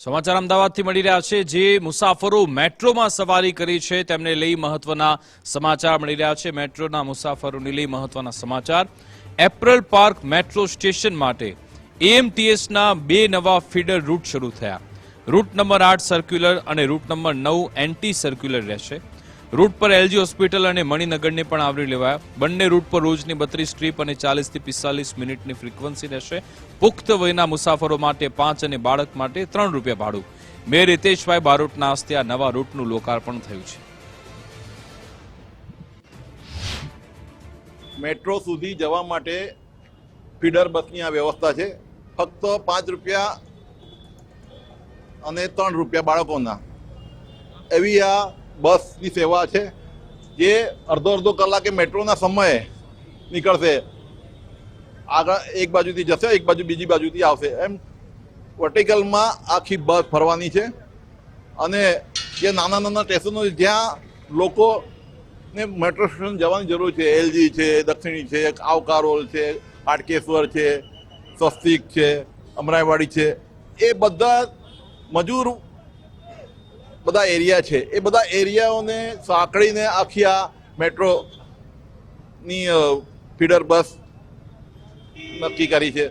સમાચાર અમદાવાદથી મળી રહ્યા છે। જે મુસાફરો મેટ્રોમાં સવારી કરી છે તેમને લઈ મહત્વના સમાચાર મળી રહ્યા છે। મેટ્રોના મુસાફરોને લઈ મહત્વના સમાચાર। એપરલ પાર્ક મેટ્રો સ્ટેશન માટે એએમટીએસના 2 નવા ફીડર રૂટ શરૂ થયા। રૂટ નંબર 8 સર્ક્યુલર અને રૂટ નંબર 9 એન્ટી સર્ક્યુલર રહેશે। રૂટ પર એલજી હોસ્પિટલ અને મણિનગરને પણ આવરી લેવાયા। બંને રૂટ પર રોજની 32 ટ્રીપ અને 40 થી 45 મિનિટની ફ્રીક્વન્સી રહેશે। પુખ્ત વયના મુસાફરો માટે 5 અને બાળક માટે 3 રૂપિયા ભાડું। મેયર હિતેશભાઈ બારોટના હસ્તે આ નવા રૂટનું લોકાર્પણ થયું છે। મેટ્રો સુધી જવા માટે ફીડર બસની આ વ્યવસ્થા છે। ફક્ત 5 રૂપિયા અને 3 રૂપિયા બાળકોના એવી આ બસની સેવા છે, જે અડધો કલાકે મેટ્રોના સમયે નીકળશે। આગળ એક બાજુથી જશે, એક બાજુ બીજી બાજુથી આવશે, એમ વર્ટિકલમાં આખી બસ ફરવાની છે। અને જે નાના નાના સ્ટેશનો જ્યાં લોકોને મેટ્રો સ્ટેશન જવાની જરૂર છે, એલજી છે, દક્ષિણી છે, આવકારોલ છે, હાટકેશ્વર છે, સ્વસ્તિક છે, અમરાઈવાડી છે, એ બધા મજૂર બધા એરિયા છે। એ બધા એરિયાઓને સાંકળીને આખી આ મેટ્રોની ફીડર બસ નક્કી કરી છે।